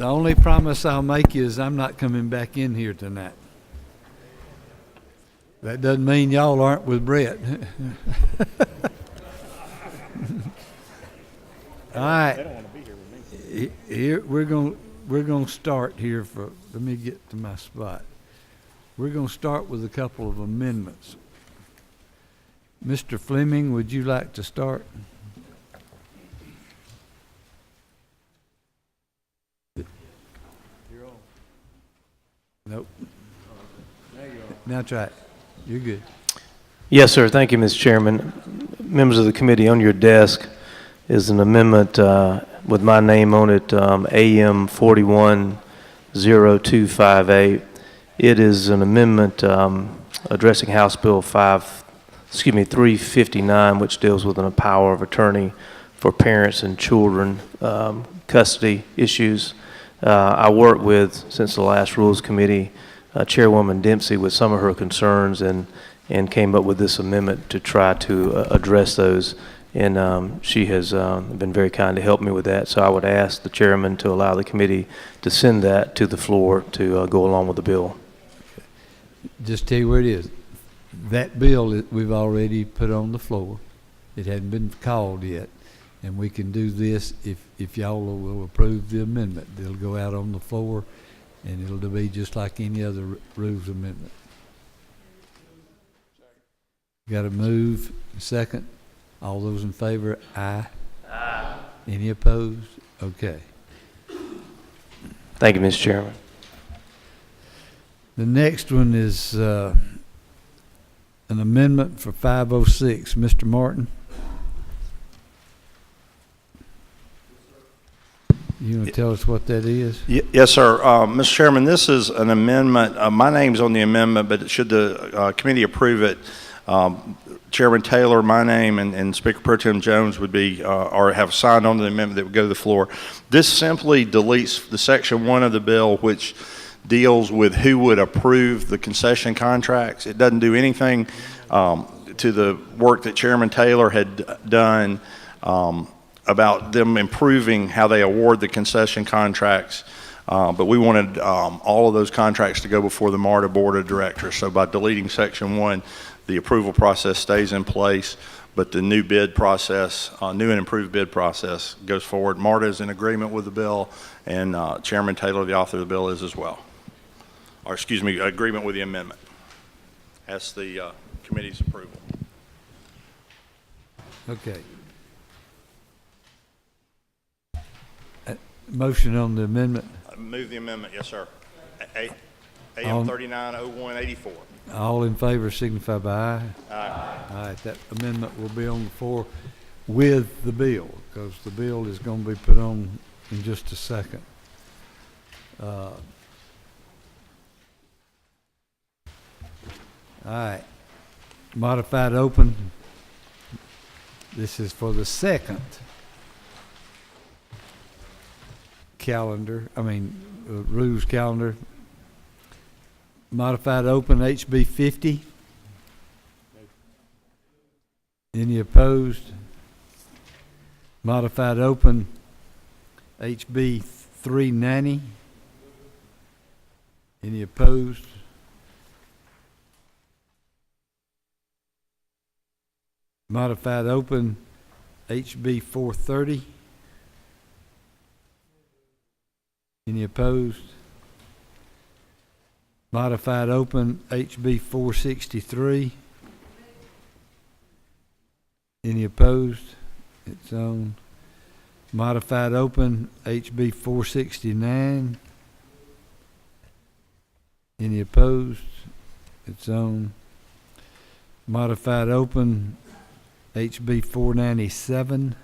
The only promise I'll make you is I'm not coming back in here tonight. That doesn't mean y'all aren't with Brett. All right. They don't want to be here with me. Here we're gonna start here for. Let me get to my spot. We're gonna start with a couple of amendments. Mr. Fleming, would you like to start? You're on. Nope. Now you're on. Now try it. You're good. Yes, sir. Thank you, Mr. Chairman. Members of the committee, on your desk is an amendment with my name on it, AM 410258. It is an amendment addressing House Bill 359, which deals with a power of attorney for parents and children custody issues. I worked with, since the last Rules Committee, Chairwoman Dempsey with some of her concerns and came up with this amendment to try to address those. And she has been very kind to help me with that. So I would ask the chairman to allow the committee to send that to the floor to go along with the bill. Just tell you where it is. That bill we've already put on the floor. It hadn't been called yet. And we can do this if y'all will approve the amendment. It'll go out on the floor and it'll be just like any other rules amendment. Got to move. Second. All those in favor, aye. Aye. Any opposed? Okay. Thank you, Mr. Chairman. The next one is an amendment for 506. Mr. Martin. You want to tell us what that is? Yes, sir. Mr. Chairman, this is an amendment. My name's on the amendment, but should the committee approve it, Chairman Taylor, my name, and Speaker Pro Tem Jones would be, or have signed on to the amendment that would go to the floor. This simply deletes the Section 1 of the bill, which deals with who would approve the concession contracts. It doesn't do anything to the work that Chairman Taylor had done about them improving how they award the concession contracts. But we wanted all of those contracts to go before the MARTA Board of Directors. So by deleting Section 1, the approval process stays in place, but the new bid process, new and improved bid process goes forward. MARTA is in agreement with the bill, and Chairman Taylor, the author of the bill, is as well. Or excuse me, agreement with the amendment. That's the committee's approval. Okay. Motion on the amendment. Move the amendment, yes, sir. AM 390184. All in favor signify by aye. Aye. All right, that amendment will be on the floor with the bill, because the bill is going to be put on in just a second. All right, modified open. This is for the second rules calendar. Modified open HB 50. Any opposed? Modified open HB 390. Any opposed? Modified open HB 430. Any opposed? Modified open HB 463. Any opposed? It's on. Modified open HB 469. Any opposed? It's on. Modified open HB 497.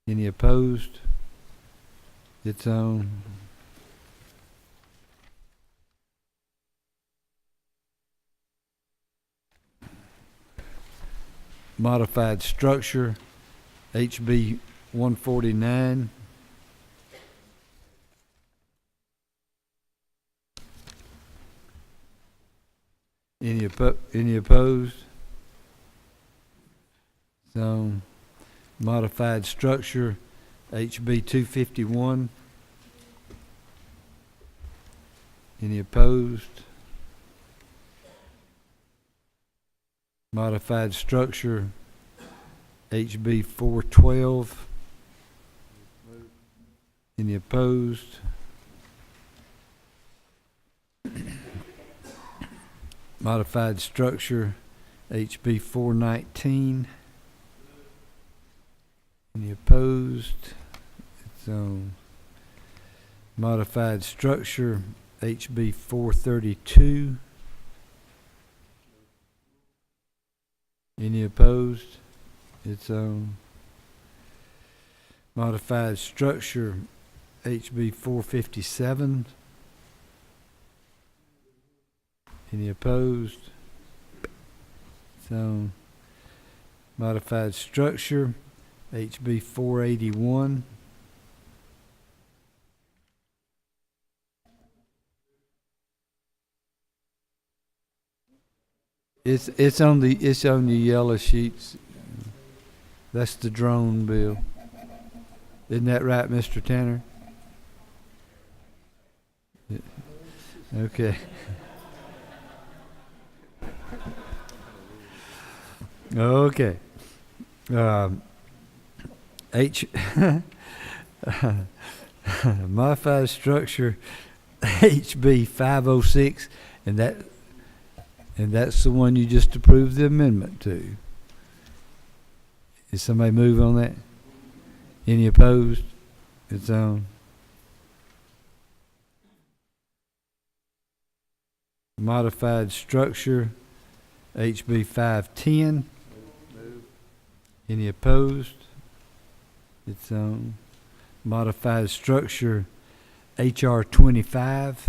Any opposed? It's on. Modified structure HB 149. Any opposed? So, modified structure HB 251. Any opposed? Modified structure, HB 412. Any opposed? Modified structure, HB 419. Any opposed? It's on. Modified structure, HB 432. Any opposed? It's on. Modified structure, HB 457. Any opposed? It's on. Modified structure, HB 481. It's on the yellow sheets. That's the drone bill. Isn't that right, Mr. Tanner? Okay. Okay. Modified structure HB 506, and that's the one you just approved the amendment to. Is somebody move on that? Any opposed? It's on. Modified structure HB 510. Any opposed? It's on. Modified structure HR 25.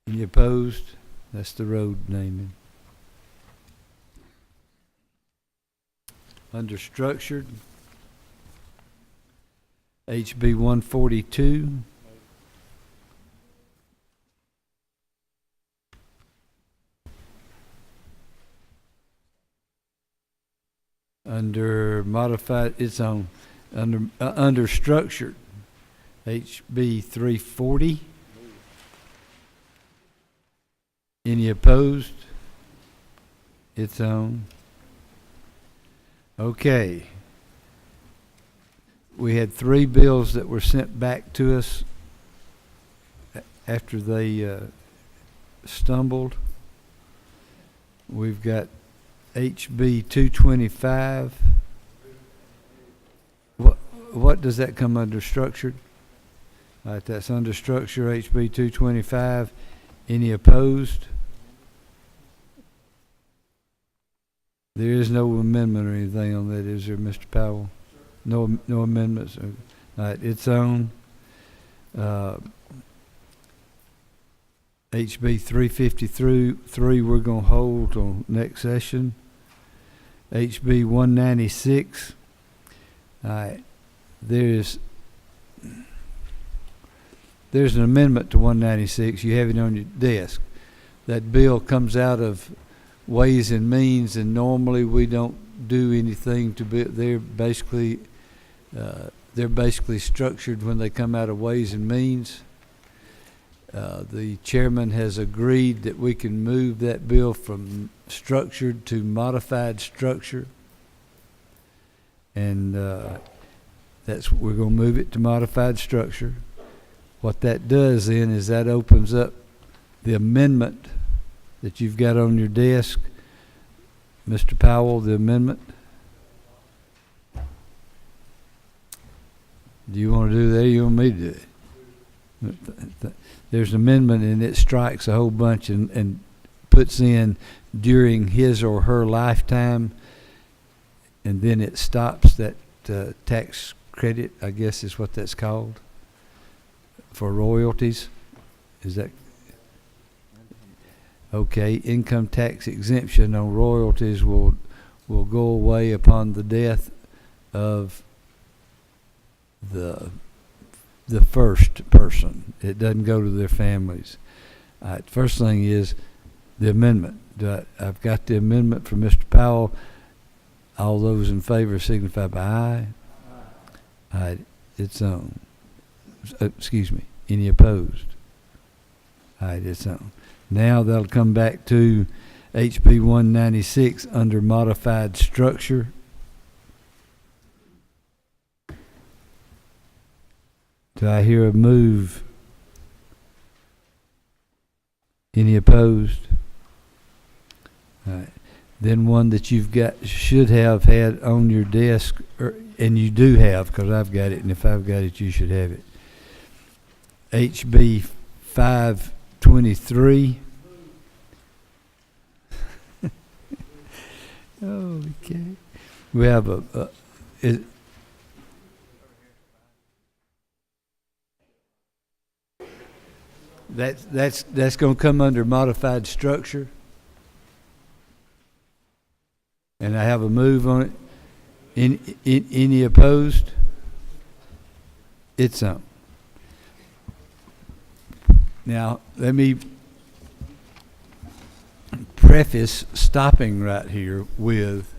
Any opposed? That's the road naming. Under structured, HB 142. Under modified, it's on. Under structured, HB 340. Any opposed? It's on. Okay. We had 3 bills that were sent back to us after they stumbled. We've got HB 225. What does that come under? Structured? All right, that's under structure, HB 225. Any opposed? There is no amendment or anything on that, is there, Mr. Powell? No amendments. All right, it's on. HB 353, we're going to hold on next session. HB 196. All right, there's an amendment to 196. You have it on your desk. That bill comes out of Ways and Means, and normally we don't do anything to be. They're basically structured when they come out of Ways and Means. The chairman has agreed that we can move that bill from structured to modified structure, and we're going to move it to modified structure. What that does then is that opens up the amendment that you've got on your desk. Mr. Powell, the amendment. Do you want to do that or you want me to do it? There's an amendment and it strikes a whole bunch and puts in during his or her lifetime, and then it stops that tax credit, I guess is what that's called, for royalties. Is that okay? Income tax exemption on royalties will go away upon the death of the first person. It doesn't go to their families. First thing is the amendment. I've got the amendment from Mr. Powell. All those in favor signify by aye. Aye. It's on. Excuse me. Any opposed? Aye. It's on. Now that'll come back to HB 196 under modified structure. Do I hear a move? Any opposed? All right. Then one that you've got, should have had on your desk, and you do have, because I've got it, and if I've got it, you should have it. HB 523. Okay. We have that's going to come under modified structure. And I have a move on it. Any opposed? It's on. Now, let me preface stopping right here with,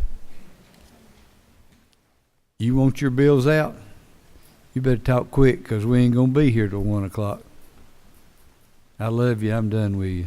you want your bills out? You better talk quick, because we ain't going to be here till 1 o'clock. I love you. I'm done with you.